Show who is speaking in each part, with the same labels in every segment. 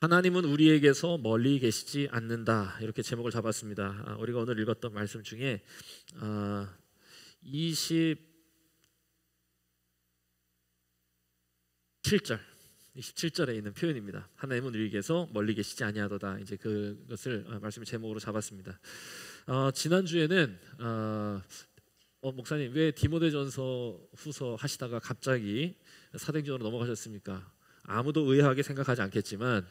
Speaker 1: 하나님은 우리에게서 멀리 계시지 않는다. 이렇게 제목을 잡았습니다. 우리가 오늘 읽었던 말씀 중에 27절에 있는 표현입니다. 하나님은 우리에게서 멀리 계시지 아니하도다. 이제 그것을 말씀의 제목으로 잡았습니다. 지난주에는 목사님 왜 디모데전서 후서 하시다가 갑자기 사도행전으로 넘어가셨습니까? 아무도 의아하게 생각하지 않겠지만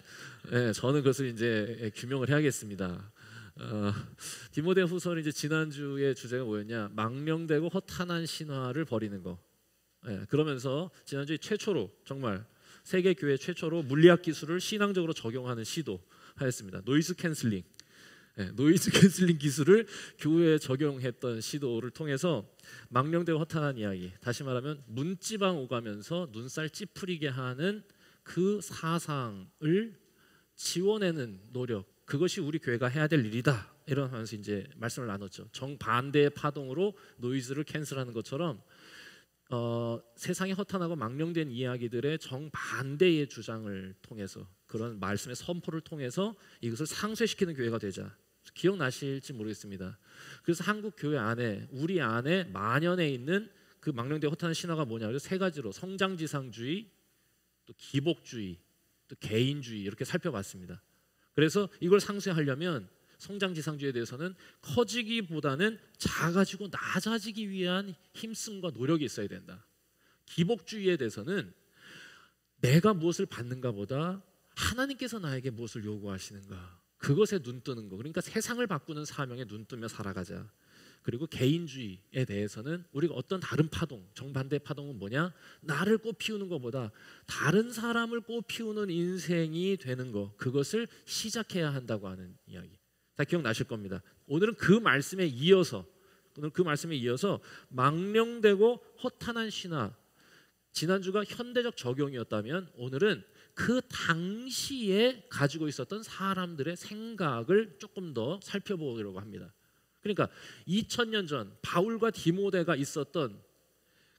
Speaker 1: 저는 그것을 이제 규명을 해야겠습니다. 디모데 후서는 이제 지난주의 주제가 뭐였냐? 망령되고 허탄한 신화를 버리는 거. 그러면서 지난주에 최초로 정말 세계 교회 최초로 물리학 기술을 신앙적으로 적용하는 시도하였습니다. 노이즈 캔슬링. 노이즈 캔슬링 기술을 교회에 적용했던 시도를 통해서 망령되고 허탄한 이야기, 다시 말하면 문지방 오가면서 눈살 찌푸리게 하는 그 사상을 지워내는 노력, 그것이 우리 교회가 해야 될 일이다. 이런 하면서 이제 말씀을 나눴죠. 정반대의 파동으로 노이즈를 캔슬하는 것처럼 세상에 허탄하고 망령된 이야기들의 정반대의 주장을 통해서, 그런 말씀의 선포를 통해서 이것을 상쇄시키는 교회가 되자. 기억나실지 모르겠습니다. 그래서 한국 교회 안에, 우리 안에 만연해 있는 그 망령되고 허탄한 신화가 뭐냐? 그래서 세 가지로 성장지상주의, 또 기복주의, 또 개인주의 이렇게 살펴봤습니다. 그래서 이걸 상쇄하려면 성장지상주의에 대해서는 커지기보다는 작아지고 낮아지기 위한 힘씀과 노력이 있어야 된다. 기복주의에 대해서는 내가 무엇을 받는가 보다 하나님께서 나에게 무엇을 요구하시는가, 그것에 눈뜨는 거. 그러니까 세상을 바꾸는 사명에 눈뜨며 살아가자. 그리고 개인주의에 대해서는 우리가 어떤 다른 파동, 정반대 파동은 뭐냐? 나를 꽃피우는 것보다 다른 사람을 꽃피우는 인생이 되는 것, 그것을 시작해야 한다고 하는 이야기. 다 기억나실 겁니다. 오늘은 그 말씀에 이어서 망령되고 허탄한 신화, 지난주가 현대적 적용이었다면 오늘은 그 당시에 가지고 있었던 사람들의 생각을 조금 더 살펴보려고 합니다. 그러니까 2000년 전 바울과 디모데가 있었던,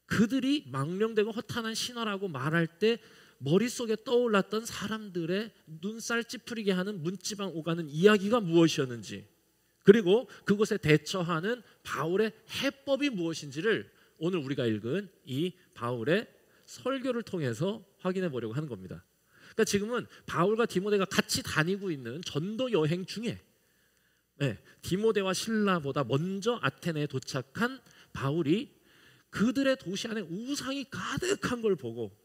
Speaker 1: 그들이 망령되고 허탄한 신화라고 말할 때 머릿속에 떠올랐던 사람들의 눈살 찌푸리게 하는 문지방 오가는 이야기가 무엇이었는지, 그리고 그것에 대처하는 바울의 해법이 무엇인지를 오늘 우리가 읽은 이 바울의 설교를 통해서 확인해 보려고 하는 겁니다. 그러니까 지금은 바울과 디모데가 같이 다니고 있는 전도 여행 중에 디모데와 실라보다 먼저 아테네에 도착한 바울이 그들의 도시 안에 우상이 가득한 걸 보고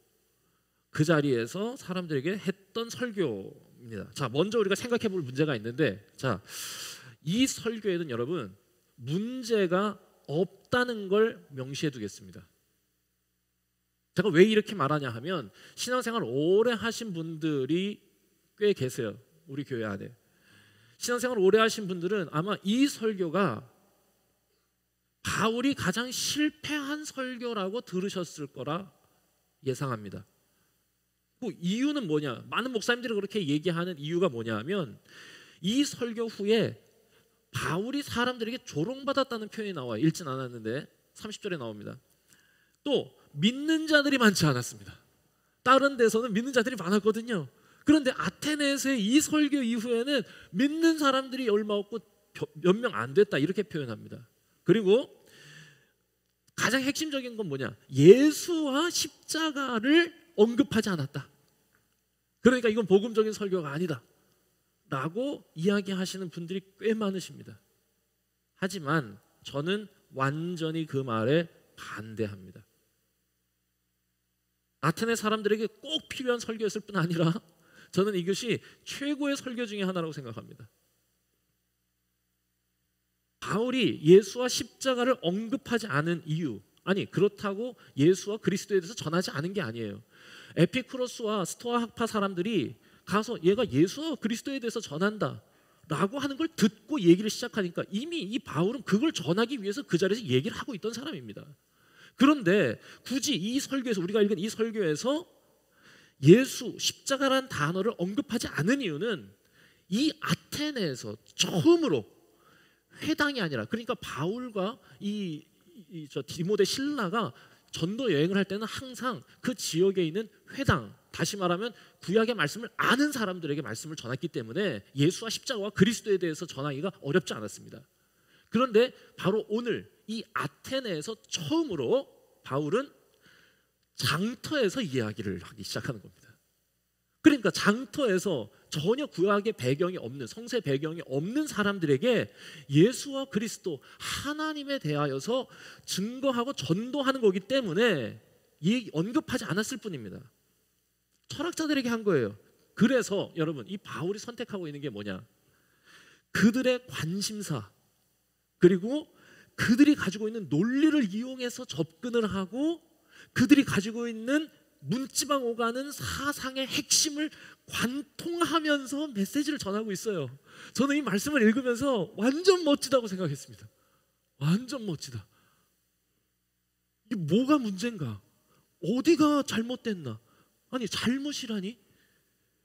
Speaker 1: 그 자리에서 사람들에게 했던 설교입니다. 자, 먼저 우리가 생각해 볼 문제가 있는데, 자, 이 설교에는 여러분 문제가 없다는 걸 명시해 두겠습니다. 제가 왜 이렇게 말하냐 하면 신앙생활 오래 하신 분들이 꽤 계세요. 우리 교회 안에. 신앙생활 오래 하신 분들은 아마 이 설교가 바울이 가장 실패한 설교라고 들으셨을 거라 예상합니다. 그 이유는 뭐냐? 많은 목사님들이 그렇게 얘기하는 이유가 뭐냐면 이 설교 후에 바울이 사람들에게 조롱받았다는 표현이 나와요. 읽진 않았는데 30절에 나옵니다. 또 믿는 자들이 많지 않았습니다. 다른 데서는 믿는 자들이 많았거든요. 그런데 아테네에서의 이 설교 이후에는 믿는 사람들이 얼마 없고 몇 명 안 됐다, 이렇게 표현합니다. 그리고 가장 핵심적인 건 뭐냐? 예수와 십자가를 언급하지 않았다. 그러니까 이건 복음적인 설교가 아니다 라고 이야기하시는 분들이 꽤 많으십니다. 하지만 저는 완전히 그 말에 반대합니다. 아테네 사람들에게 꼭 필요한 설교였을 뿐 아니라 저는 이것이 최고의 설교 중에 하나라고 생각합니다. 바울이 예수와 십자가를 언급하지 않은 이유, 아니 그렇다고 예수와 그리스도에 대해서 전하지 않은 게 아니에요. 에피쿠로스와 스토아 학파 사람들이 가서 얘가 예수와 그리스도에 대해서 전한다 라고 하는 걸 듣고 얘기를 시작하니까 이미 이 바울은 그걸 전하기 위해서 그 자리에서 얘기를 하고 있던 사람입니다. 그런데 굳이 이 설교에서, 우리가 읽은 이 설교에서 예수, 십자가라는 단어를 언급하지 않은 이유는 이 아테네에서 처음으로 회당이 아니라, 그러니까 바울과 이 디모데 신라가 전도 여행을 할 때는 항상 그 지역에 있는 회당, 다시 말하면 구약의 말씀을 아는 사람들에게 말씀을 전했기 때문에 예수와 십자가와 그리스도에 대해서 전하기가 어렵지 않았습니다. 그런데 바로 오늘 이 아테네에서 처음으로 바울은 장터에서 이야기를 하기 시작하는 겁니다. 그러니까 장터에서 전혀 구약의 배경이 없는, 성세 배경이 없는 사람들에게 예수와 그리스도 하나님에 대하여서 증거하고 전도하는 거기 때문에 언급하지 않았을 뿐입니다. 철학자들에게 한 거예요. 그래서 여러분, 이 바울이 선택하고 있는 게 뭐냐? 그들의 관심사, 그리고 그들이 가지고 있는 논리를 이용해서 접근을 하고 그들이 가지고 있는 문지방 오가는 사상의 핵심을 관통하면서 메시지를 전하고 있어요. 저는 이 말씀을 읽으면서 완전 멋지다고 생각했습니다. 완전 멋지다. 이게 뭐가 문제인가? 어디가 잘못됐나? 아니, 잘못이라니?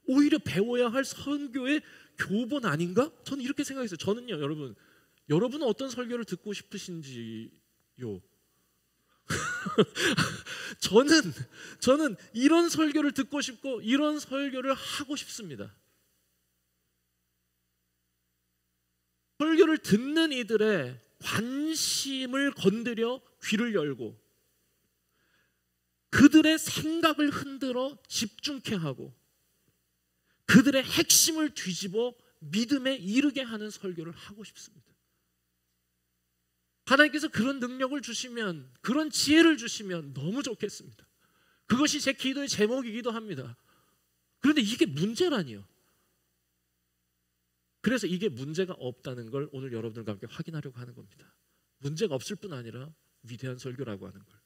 Speaker 1: 오히려 배워야 할 선교의 교본 아닌가? 저는 이렇게 생각했어요. 저는요, 여러분은 어떤 설교를 듣고 싶으신지요? 저는 이런 설교를 듣고 싶고 이런 설교를 하고 싶습니다. 설교를 듣는 이들의 관심을 건드려 귀를 열고 그들의 생각을 흔들어 집중케 하고 그들의 핵심을 뒤집어 믿음에 이르게 하는 설교를 하고 싶습니다. 하나님께서 그런 능력을 주시면, 그런 지혜를 주시면 너무 좋겠습니다. 그것이 제 기도의 제목이기도 합니다. 그런데 이게 문제라니요. 그래서 이게 문제가 없다는 걸 오늘 여러분들과 함께 확인하려고 하는 겁니다. 문제가 없을 뿐 아니라 위대한 설교라고 하는 걸.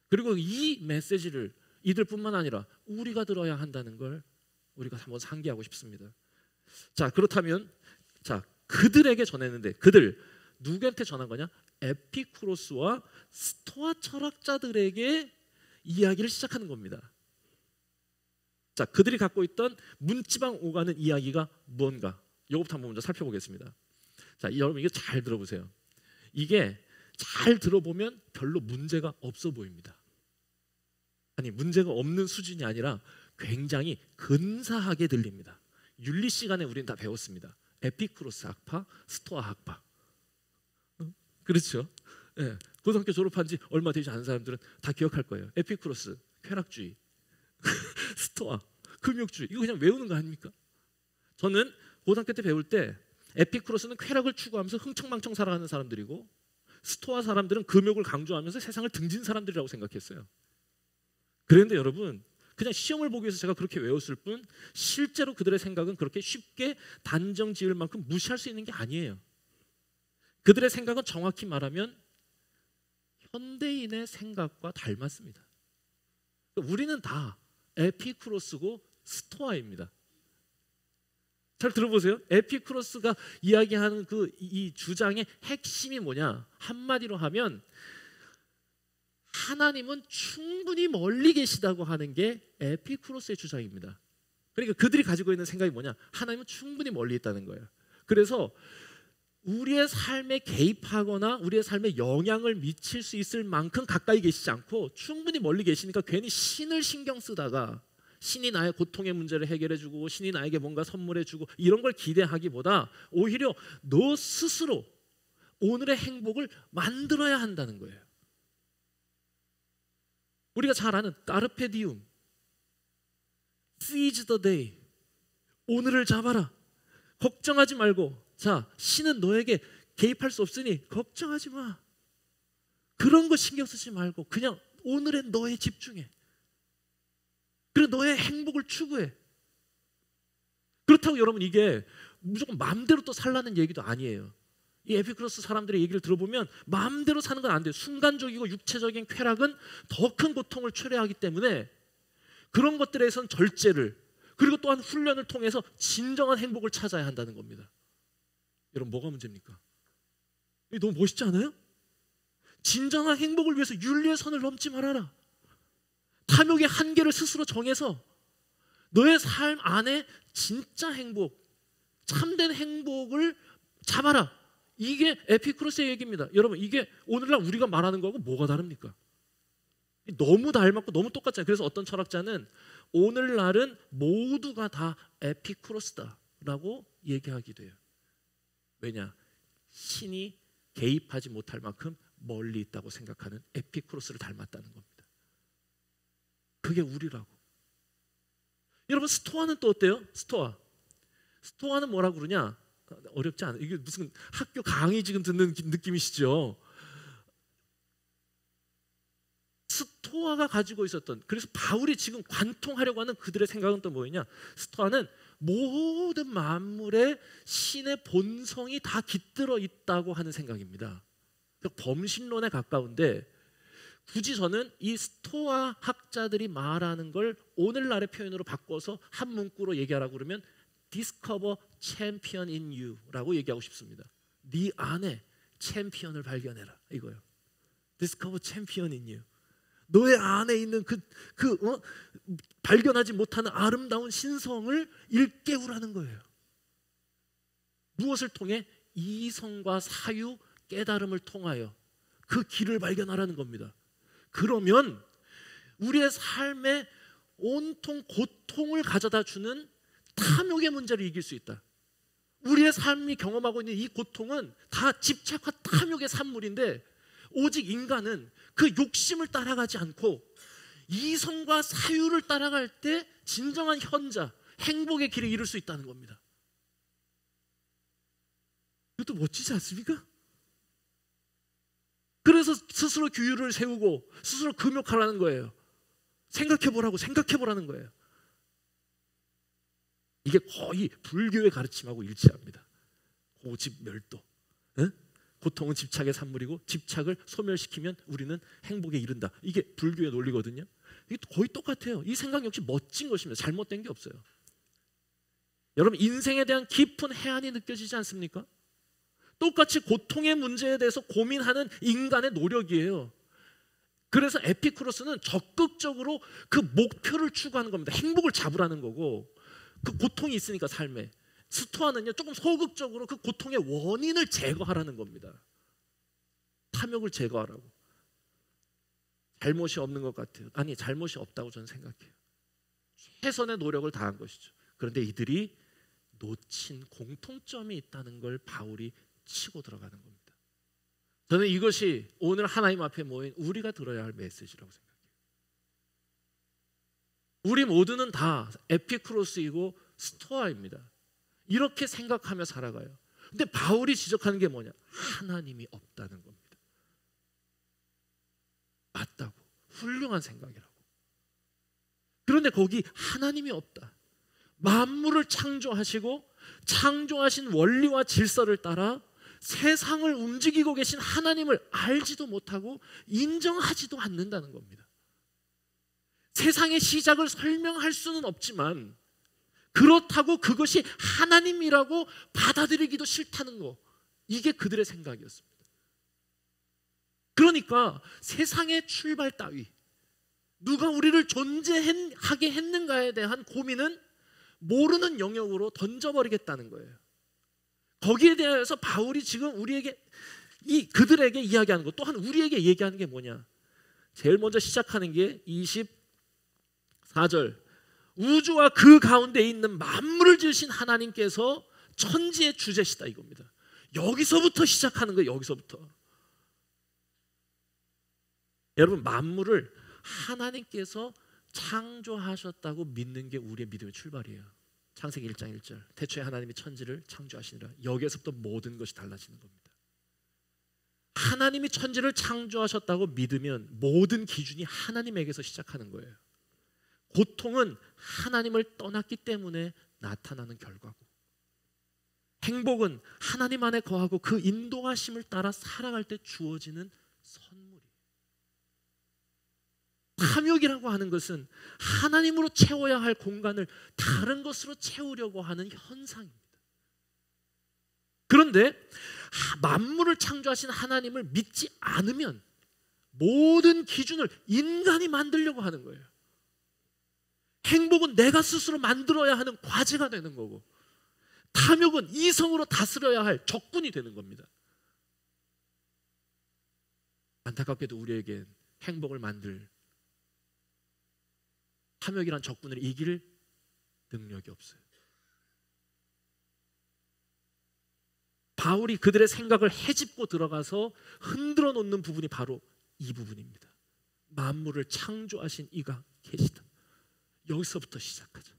Speaker 1: 그리고 이 메시지를 이들뿐만 아니라 우리가 들어야 한다는 걸 우리가 한번 상기하고 싶습니다. 자, 그렇다면 그들에게 전했는데 그들 누구한테 전한 거냐? 에피쿠로스와 스토아 철학자들에게 이야기를 시작하는 겁니다. 자, 그들이 갖고 있던 문지방 오가는 이야기가 뭔가? 이것부터 한번 먼저 살펴보겠습니다. 자, 여러분 이거 잘 들어보세요. 이게 잘 들어보면 별로 문제가 없어 보입니다. 아니, 문제가 없는 수준이 아니라 굉장히 근사하게 들립니다. 윤리 시간에 우리는 다 배웠습니다. 에피쿠로스 학파, 스토아 학파. 그렇죠? 네. 고등학교 졸업한 지 얼마 되지 않은 사람들은 다 기억할 거예요. 에피쿠로스, 쾌락주의, 스토아, 금욕주의. 이거 그냥 외우는 거 아닙니까? 저는 고등학교 때 배울 때 에피쿠로스는 쾌락을 추구하면서 흥청망청 살아가는 사람들이고 스토아 사람들은 금욕을 강조하면서 세상을 등진 사람들이라고 생각했어요. 그런데 여러분, 그냥 시험을 보기 위해서 제가 그렇게 외웠을 뿐 실제로 그들의 생각은 그렇게 쉽게 단정 지을 만큼 무시할 수 있는 게 아니에요. 그들의 생각은 정확히 말하면 현대인의 생각과 닮았습니다. 우리는 다 에피쿠로스고 스토아입니다. 잘 들어보세요. 에피쿠로스가 이야기하는 이 주장의 핵심이 뭐냐? 한마디로 하면 하나님은 충분히 멀리 계시다고 하는 게 에피쿠로스의 주장입니다. 그러니까 그들이 가지고 있는 생각이 뭐냐? 하나님은 충분히 멀리 있다는 거예요. 그래서 우리의 삶에 개입하거나 우리의 삶에 영향을 미칠 수 있을 만큼 가까이 계시지 않고 충분히 멀리 계시니까 괜히 신을 신경 쓰다가 신이 나의 고통의 문제를 해결해주고 신이 나에게 뭔가 선물해주고 이런 걸 기대하기보다 오히려 너 스스로 오늘의 행복을 만들어야 한다는 거예요. 우리가 잘 아는 까르페 디움, seize the day, 오늘을 잡아라, 걱정하지 말고, 자, 신은 너에게 개입할 수 없으니 걱정하지 마. 그런 거 신경 쓰지 말고 그냥 오늘의 너에 집중해. 그리고 너의 행복을 추구해. 그렇다고 여러분 이게 무조건 마음대로 또 살라는 얘기도 아니에요. 이 에피쿠로스 사람들의 얘기를 들어보면 마음대로 사는 건 안 돼요. 순간적이고 육체적인 쾌락은 더 큰 고통을 초래하기 때문에 그런 것들에선 절제를, 그리고 또한 훈련을 통해서 진정한 행복을 찾아야 한다는 겁니다. 여러분 뭐가 문제입니까? 이게 너무 멋있지 않아요? 진정한 행복을 위해서 윤리의 선을 넘지 말아라. 탐욕의 한계를 스스로 정해서 너의 삶 안에 진짜 행복, 참된 행복을 잡아라. 이게 에피쿠로스의 얘기입니다. 여러분 이게 오늘날 우리가 말하는 거하고 뭐가 다릅니까? 너무 닮았고 너무 똑같잖아요. 그래서 어떤 철학자는 오늘날은 모두가 다 에피쿠로스다라고 얘기하기도 해요. 왜냐? 신이 개입하지 못할 만큼 멀리 있다고 생각하는 에피쿠로스를 닮았다는 겁니다. 그게 우리라고. 여러분, 스토아는 또 어때요? 스토아는 뭐라고 그러냐? 어렵지 않아요. 이게 무슨 학교 강의 지금 듣는 느낌이시죠? 스토아가 가지고 있었던, 그래서 바울이 지금 관통하려고 하는 그들의 생각은 또 뭐였냐? 스토아는 모든 만물의 신의 본성이 다 깃들어 있다고 하는 생각입니다. 범신론에 가까운데, 굳이 저는 이 스토아 학자들이 말하는 걸 오늘날의 표현으로 바꿔서 한 문구로 얘기하라고 그러면 Discover champion in you라고 얘기하고 싶습니다. 네 안에 챔피언을 발견해라, 이거요. Discover champion in you. 너의 안에 있는 발견하지 못하는 아름다운 신성을 일깨우라는 거예요. 무엇을 통해? 이성과 사유, 깨달음을 통하여 그 길을 발견하라는 겁니다. 그러면 우리의 삶에 온통 고통을 가져다 주는 탐욕의 문제를 이길 수 있다. 우리의 삶이 경험하고 있는 이 고통은 다 집착과 탐욕의 산물인데, 오직 인간은 그 욕심을 따라가지 않고 이성과 사유를 따라갈 때 진정한 현자, 행복의 길을 이룰 수 있다는 겁니다. 이것도 멋지지 않습니까? 그래서 스스로 규율을 세우고 스스로 금욕하라는 거예요. 생각해보라는 거예요. 이게 거의 불교의 가르침하고 일치합니다. 고집멸도. 응? 고통은 집착의 산물이고 집착을 소멸시키면 우리는 행복에 이른다. 이게 불교의 논리거든요. 이게 거의 똑같아요. 이 생각 역시 멋진 것입니다. 잘못된 게 없어요. 여러분, 인생에 대한 깊은 해안이 느껴지지 않습니까? 똑같이 고통의 문제에 대해서 고민하는 인간의 노력이에요. 그래서 에피쿠로스는 적극적으로 그 목표를 추구하는 겁니다. 행복을 잡으라는 거고, 그 고통이 있으니까 삶에. 스토아는요, 조금 소극적으로 그 고통의 원인을 제거하라는 겁니다. 탐욕을 제거하라고. 잘못이 없는 것 같아요. 아니, 잘못이 없다고 저는 생각해요. 최선의 노력을 다한 것이죠. 그런데 이들이 놓친 공통점이 있다는 걸 바울이 치고 들어가는 겁니다. 저는 이것이 오늘 하나님 앞에 모인 우리가 들어야 할 메시지라고 생각해요. 우리 모두는 다 에피쿠로스이고 스토아입니다. 이렇게 생각하며 살아가요. 근데 바울이 지적하는 게 뭐냐? 하나님이 없다는 겁니다. 맞다고. 훌륭한 생각이라고. 그런데 거기 하나님이 없다. 만물을 창조하시고 창조하신 원리와 질서를 따라 세상을 움직이고 계신 하나님을 알지도 못하고 인정하지도 않는다는 겁니다. 세상의 시작을 설명할 수는 없지만 그렇다고 그것이 하나님이라고 받아들이기도 싫다는 거, 이게 그들의 생각이었습니다. 그러니까 세상의 출발 따위, 누가 우리를 존재하게 했는가에 대한 고민은 모르는 영역으로 던져버리겠다는 거예요. 거기에 대해서 바울이 지금 우리에게, 그들에게 이야기하는 것, 또한 우리에게 얘기하는 게 뭐냐? 제일 먼저 시작하는 게 24절. 우주와 그 가운데 있는 만물을 지으신 하나님께서 천지의 주제시다, 이겁니다. 여기서부터 시작하는 거예요. 여기서부터. 여러분, 만물을 하나님께서 창조하셨다고 믿는 게 우리의 믿음의 출발이에요. 창세기 1장 1절. 태초에 하나님이 천지를 창조하시니라. 여기에서부터 모든 것이 달라지는 겁니다. 하나님이 천지를 창조하셨다고 믿으면 모든 기준이 하나님에게서 시작하는 거예요. 고통은 하나님을 떠났기 때문에 나타나는 결과고, 행복은 하나님 안에 거하고 그 인도하심을 따라 살아갈 때 주어지는 선물이에요. 탐욕이라고 하는 것은 하나님으로 채워야 할 공간을 다른 것으로 채우려고 하는 현상입니다. 그런데 만물을 창조하신 하나님을 믿지 않으면 모든 기준을 인간이 만들려고 하는 거예요. 행복은 내가 스스로 만들어야 하는 과제가 되는 거고, 탐욕은 이성으로 다스려야 할 적군이 되는 겁니다. 안타깝게도 우리에겐 행복을 만들 탐욕이란 적군을 이길 능력이 없어요. 바울이 그들의 생각을 헤집고 들어가서 흔들어 놓는 부분이 바로 이 부분입니다. 만물을 창조하신 이가 계시다. 여기서부터 시작하자.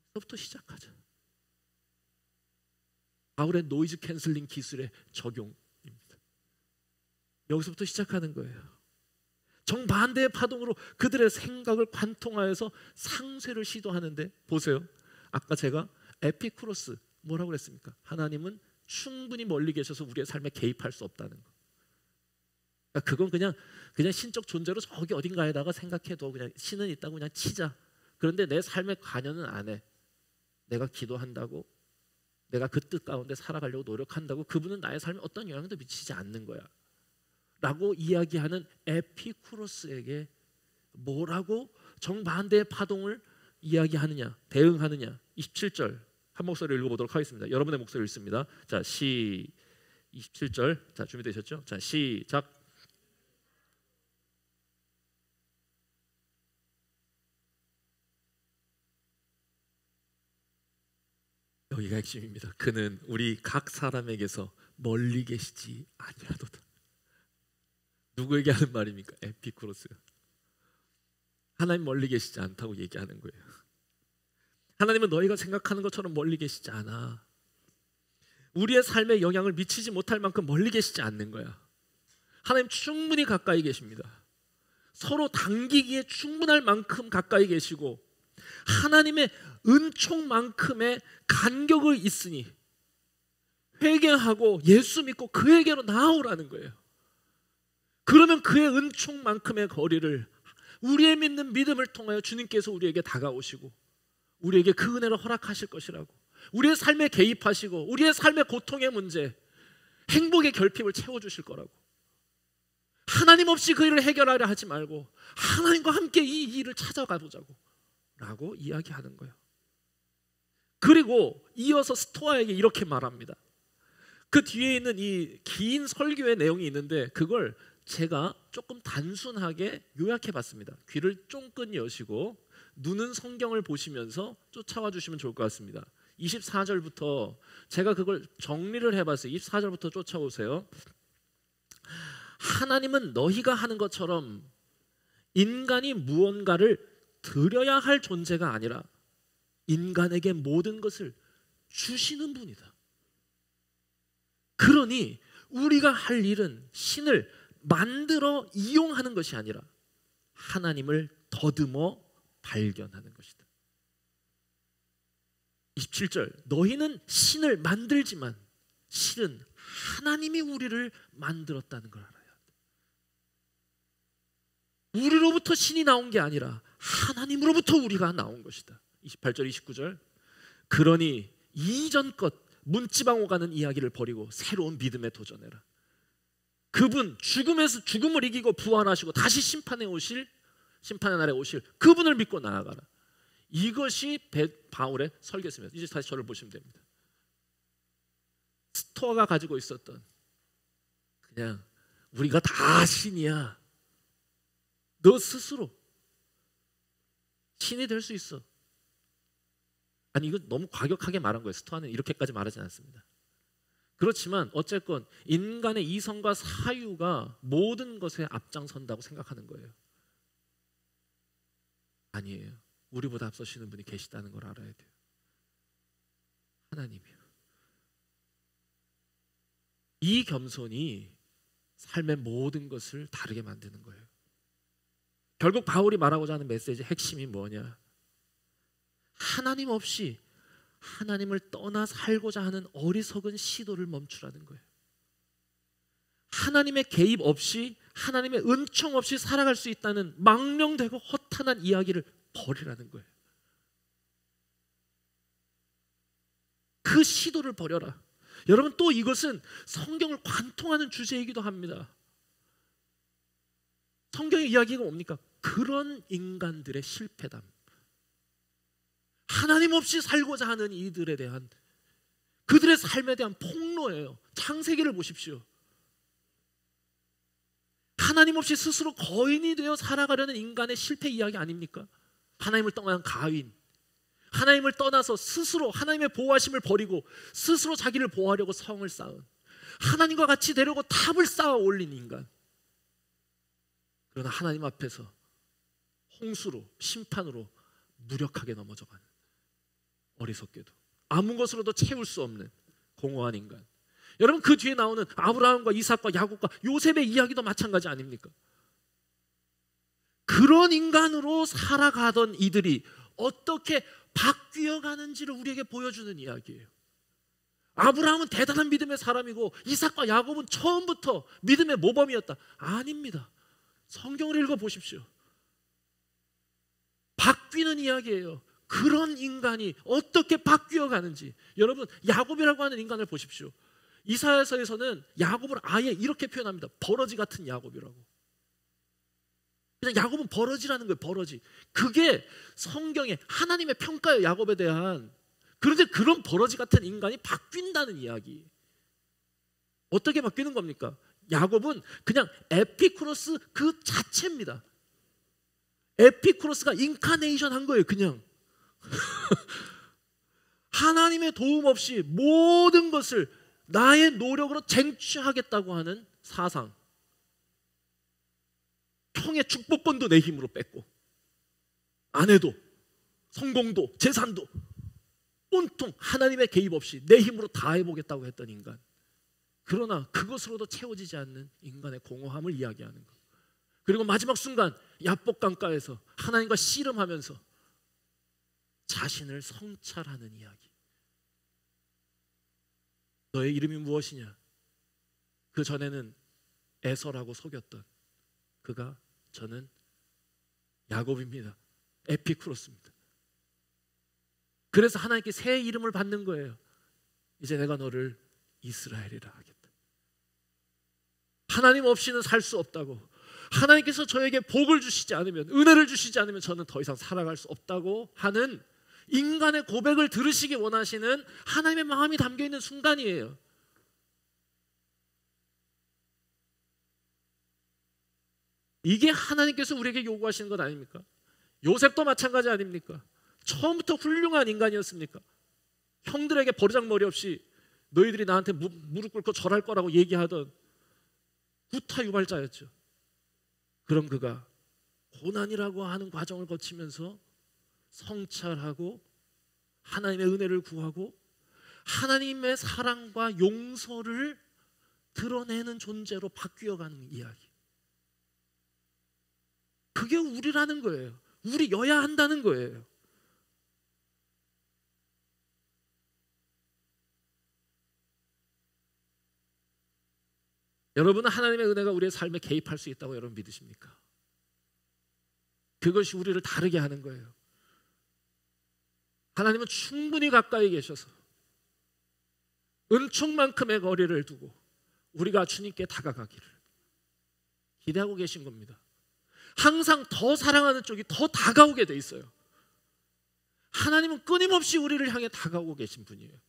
Speaker 1: 여기서부터 시작하자. 바울의 노이즈 캔슬링 기술의 적용입니다. 여기서부터 시작하는 거예요. 정반대의 파동으로 그들의 생각을 관통하여서 상쇄를 시도하는데, 보세요. 아까 제가 에피쿠로스 뭐라고 그랬습니까? 하나님은 충분히 멀리 계셔서 우리의 삶에 개입할 수 없다는 거. 그러니까 그건 그냥 신적 존재로 저기 어딘가에다가 생각해도 그냥 신은 있다고 그냥 치자. 그런데 내 삶에 관여는 안 해. 내가 기도한다고, 내가 그 뜻 가운데 살아가려고 노력한다고 그분은 나의 삶에 어떤 영향도 미치지 않는 거야 라고 이야기하는 에피쿠로스에게 뭐라고 정반대의 파동을 이야기하느냐, 대응하느냐. 27절 한 목소리로 읽어보도록 하겠습니다. 여러분의 목소리를 읽습니다. 자, 27절. 자, 준비되셨죠? 자, 시작. 여기가 핵심입니다. 그는 우리 각 사람에게서 멀리 계시지 아니하도다. 누구에게 하는 말입니까? 에피쿠로스가. 하나님 멀리 계시지 않다고 얘기하는 거예요. 하나님은 너희가 생각하는 것처럼 멀리 계시지 않아. 우리의 삶에 영향을 미치지 못할 만큼 멀리 계시지 않는 거야. 하나님 충분히 가까이 계십니다. 서로 당기기에 충분할 만큼 가까이 계시고 하나님의 은총만큼의 간격이 있으니 회개하고 예수 믿고 그에게로 나오라는 거예요. 그러면 그의 은총만큼의 거리를 우리의 믿는 믿음을 통하여 주님께서 우리에게 다가오시고 우리에게 그 은혜를 허락하실 것이라고. 우리의 삶에 개입하시고 우리의 삶의 고통의 문제, 행복의 결핍을 채워주실 거라고. 하나님 없이 그 일을 해결하려 하지 말고 하나님과 함께 이 일을 찾아가 보자고 라고 이야기하는 거예요. 그리고 이어서 스토아에게 이렇게 말합니다. 그 뒤에 있는 이 긴 설교의 내용이 있는데 그걸 제가 조금 단순하게 요약해 봤습니다. 귀를 쫑긋 여시고 눈은 성경을 보시면서 쫓아와 주시면 좋을 것 같습니다. 24절부터 제가 그걸 정리를 해봤어요. 24절부터 쫓아오세요. 하나님은 너희가 하는 것처럼 인간이 무언가를 드려야 할 존재가 아니라 인간에게 모든 것을 주시는 분이다. 그러니 우리가 할 일은 신을 만들어 이용하는 것이 아니라 하나님을 더듬어 발견하는 것이다. 27절 너희는 신을 만들지만 실은 하나님이 우리를 만들었다는 걸 알아야 한다. 우리로부터 신이 나온 게 아니라 하나님으로부터 우리가 나온 것이다. 28절 29절 그러니 이전 것 문지방 오가는 이야기를 버리고 새로운 믿음에 도전해라. 그분 죽음에서 죽음을 이기고 부활하시고 다시 심판의 날에 오실 그분을 믿고 나아가라. 이것이 바울의 설교였습니다. 이제 다시 저를 보시면 됩니다. 스토아가 가지고 있었던 그냥 우리가 다 신이야. 너 스스로 신이 될 수 있어. 아니 이거 너무 과격하게 말한 거예요. 스토아는 이렇게까지 말하지 않습니다. 그렇지만 어쨌건 인간의 이성과 사유가 모든 것에 앞장선다고 생각하는 거예요. 아니에요. 우리보다 앞서시는 분이 계시다는 걸 알아야 돼요. 하나님이요. 이 겸손이 삶의 모든 것을 다르게 만드는 거예요. 결국 바울이 말하고자 하는 메시지의 핵심이 뭐냐? 하나님 없이 하나님을 떠나 살고자 하는 어리석은 시도를 멈추라는 거예요. 하나님의 개입 없이 하나님의 은총 없이 살아갈 수 있다는 망령되고 허탄한 이야기를 버리라는 거예요. 그 시도를 버려라. 여러분 또 이것은 성경을 관통하는 주제이기도 합니다. 성경의 이야기가 뭡니까? 그런 인간들의 실패담. 하나님 없이 살고자 하는 이들에 대한 그들의 삶에 대한 폭로예요. 창세기를 보십시오. 하나님 없이 스스로 거인이 되어 살아가려는 인간의 실패 이야기 아닙니까? 하나님을 떠난 가인, 하나님을 떠나서 스스로 하나님의 보호하심을 버리고 스스로 자기를 보호하려고 성을 쌓은, 하나님과 같이 되려고 탑을 쌓아 올린 인간. 그러나 하나님 앞에서 홍수로, 심판으로 무력하게 넘어져가는, 어리석게도 아무 것으로도 채울 수 없는 공허한 인간. 여러분, 그 뒤에 나오는 아브라함과 이삭과 야곱과 요셉의 이야기도 마찬가지 아닙니까? 그런 인간으로 살아가던 이들이 어떻게 바뀌어 가는지를 우리에게 보여주는 이야기예요. 아브라함은 대단한 믿음의 사람이고 이삭과 야곱은 처음부터 믿음의 모범이었다. 아닙니다. 성경을 읽어보십시오. 바뀌는 이야기예요. 그런 인간이 어떻게 바뀌어 가는지. 여러분, 야곱이라고 하는 인간을 보십시오. 이사야서에서는 야곱을 아예 이렇게 표현합니다. 버러지 같은 야곱이라고. 그냥 야곱은 버러지라는 거예요. 버러지. 그게 성경에 하나님의 평가예요, 야곱에 대한. 그런데 그런 버러지 같은 인간이 바뀐다는 이야기. 어떻게 바뀌는 겁니까? 야곱은 그냥 에피쿠로스 그 자체입니다. 에피쿠로스가 인카네이션 한 거예요. 그냥 하나님의 도움 없이 모든 것을 나의 노력으로 쟁취하겠다고 하는 사상. 형의 축복권도 내 힘으로 뺐고, 아내도, 성공도, 재산도 온통 하나님의 개입 없이 내 힘으로 다 해보겠다고 했던 인간. 그러나 그것으로도 채워지지 않는 인간의 공허함을 이야기하는 것. 그리고 마지막 순간 야복 강가에서 하나님과 씨름하면서 자신을 성찰하는 이야기. 너의 이름이 무엇이냐? 그 전에는 에서라고 속였던 그가, 저는 야곱입니다. 에피쿠로스입니다. 그래서 하나님께 새 이름을 받는 거예요. 이제 내가 너를 이스라엘이라 하겠다. 하나님 없이는 살 수 없다고, 하나님께서 저에게 복을 주시지 않으면, 은혜를 주시지 않으면 저는 더 이상 살아갈 수 없다고 하는 인간의 고백을 들으시기 원하시는 하나님의 마음이 담겨있는 순간이에요. 이게 하나님께서 우리에게 요구하시는 것 아닙니까? 요셉도 마찬가지 아닙니까? 처음부터 훌륭한 인간이었습니까? 형들에게 버르장머리 없이 너희들이 나한테 무릎 꿇고 절할 거라고 얘기하던 구타 유발자였죠. 그럼 그가 고난이라고 하는 과정을 거치면서 성찰하고 하나님의 은혜를 구하고 하나님의 사랑과 용서를 드러내는 존재로 바뀌어가는 이야기. 그게 우리라는 거예요. 우리여야 한다는 거예요. 여러분은 하나님의 은혜가 우리의 삶에 개입할 수 있다고 여러분 믿으십니까? 그것이 우리를 다르게 하는 거예요. 하나님은 충분히 가까이 계셔서 은총만큼의 거리를 두고 우리가 주님께 다가가기를 기대하고 계신 겁니다. 항상 더 사랑하는 쪽이 더 다가오게 돼 있어요. 하나님은 끊임없이 우리를 향해 다가오고 계신 분이에요.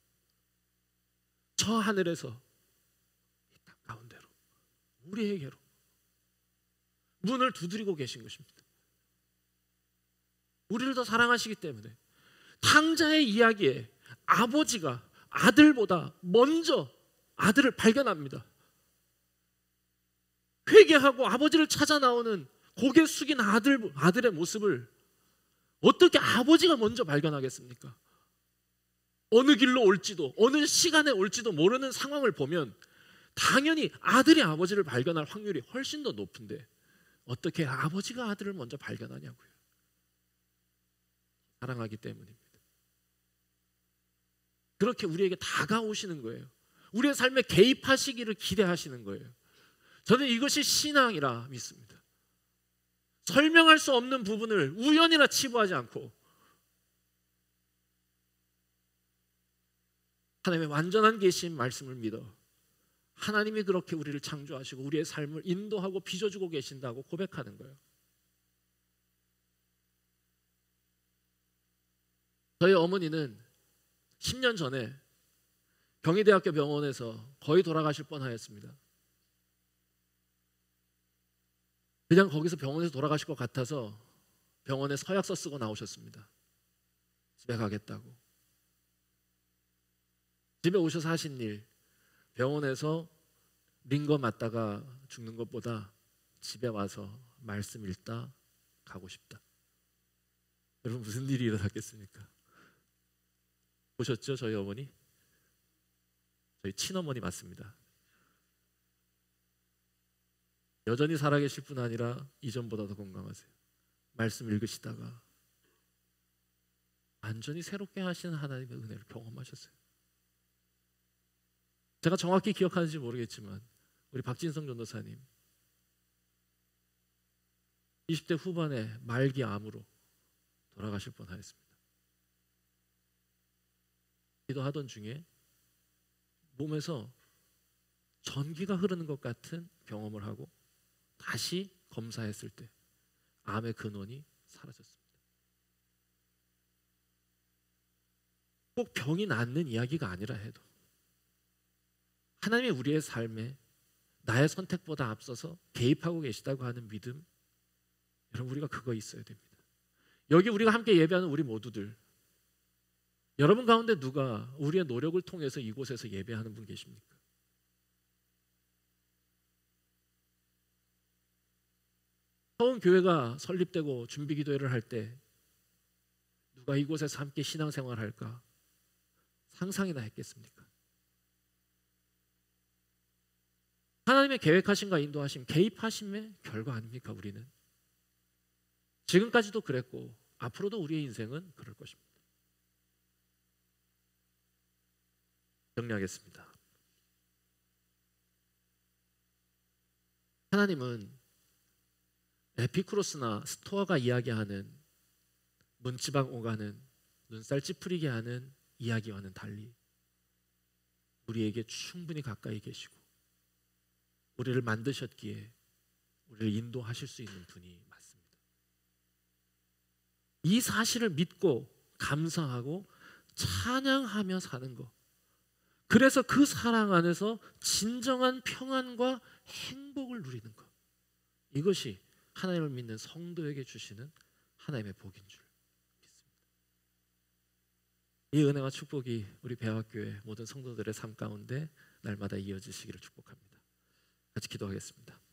Speaker 1: 저 하늘에서 이 땅 가운데로 우리에게로 문을 두드리고 계신 것입니다. 우리를 더 사랑하시기 때문에 탕자의 이야기에 아버지가 아들보다 먼저 아들을 발견합니다. 회개하고 아버지를 찾아 나오는 고개 숙인 아들의 모습을 어떻게 아버지가 먼저 발견하겠습니까? 어느 길로 올지도, 어느 시간에 올지도 모르는 상황을 보면 당연히 아들이 아버지를 발견할 확률이 훨씬 더 높은데 어떻게 아버지가 아들을 먼저 발견하냐고요. 사랑하기 때문입니다. 그렇게 우리에게 다가오시는 거예요. 우리의 삶에 개입하시기를 기대하시는 거예요. 저는 이것이 신앙이라 믿습니다. 설명할 수 없는 부분을 우연이나 치부하지 않고 하나님의 완전한 계신 말씀을 믿어 하나님이 그렇게 우리를 창조하시고 우리의 삶을 인도하고 빚어주고 계신다고 고백하는 거예요. 저희 어머니는 10년 전에 경희대학교 병원에서 거의 돌아가실 뻔하였습니다. 그냥 거기서 병원에서 돌아가실 것 같아서 병원에 서약서 쓰고 나오셨습니다. 집에 가겠다고. 집에 오셔서 하신 일, 병원에서 링거 맞다가 죽는 것보다 집에 와서 말씀 읽다 가고 싶다. 여러분 무슨 일이 일어났겠습니까? 보셨죠? 저희 어머니? 저희 친어머니 맞습니다. 여전히 살아계실 뿐 아니라 이전보다 더 건강하세요. 말씀 읽으시다가 완전히 새롭게 하시는 하나님의 은혜를 경험하셨어요. 제가 정확히 기억하는지 모르겠지만 우리 박진성 전도사님 20대 후반에 말기 암으로 돌아가실 뻔하였습니다. 기도하던 중에 몸에서 전기가 흐르는 것 같은 경험을 하고 다시 검사했을 때 암의 근원이 사라졌습니다. 꼭 병이 낫는 이야기가 아니라 해도 하나님이 우리의 삶에 나의 선택보다 앞서서 개입하고 계시다고 하는 믿음, 여러분 우리가 그거 있어야 됩니다. 여기 우리가 함께 예배하는 우리 모두들, 여러분 가운데 누가 우리의 노력을 통해서 이곳에서 예배하는 분 계십니까? 처음 교회가 설립되고 준비 기도회를 할 때 누가 이곳에서 함께 신앙생활 할까 상상이나 했겠습니까? 하나님의 계획하심과 인도하심, 개입하심의 결과 아닙니까? 우리는 지금까지도 그랬고 앞으로도 우리의 인생은 그럴 것입니다. 정리하겠습니다. 하나님은 에피쿠로스나 스토아가 이야기하는 문지방 오가는 눈살 찌푸리게 하는 이야기와는 달리 우리에게 충분히 가까이 계시고 우리를 만드셨기에 우리를 인도하실 수 있는 분이 맞습니다. 이 사실을 믿고 감사하고 찬양하며 사는 것, 그래서 그 사랑 안에서 진정한 평안과 행복을 누리는 것, 이것이 하나님을 믿는 성도에게 주시는 하나님의 복인 줄 믿습니다. 이 은혜와 축복이 우리 배학교의 모든 성도들의 삶 가운데 날마다 이어지시기를 축복합니다. 같이 기도하겠습니다.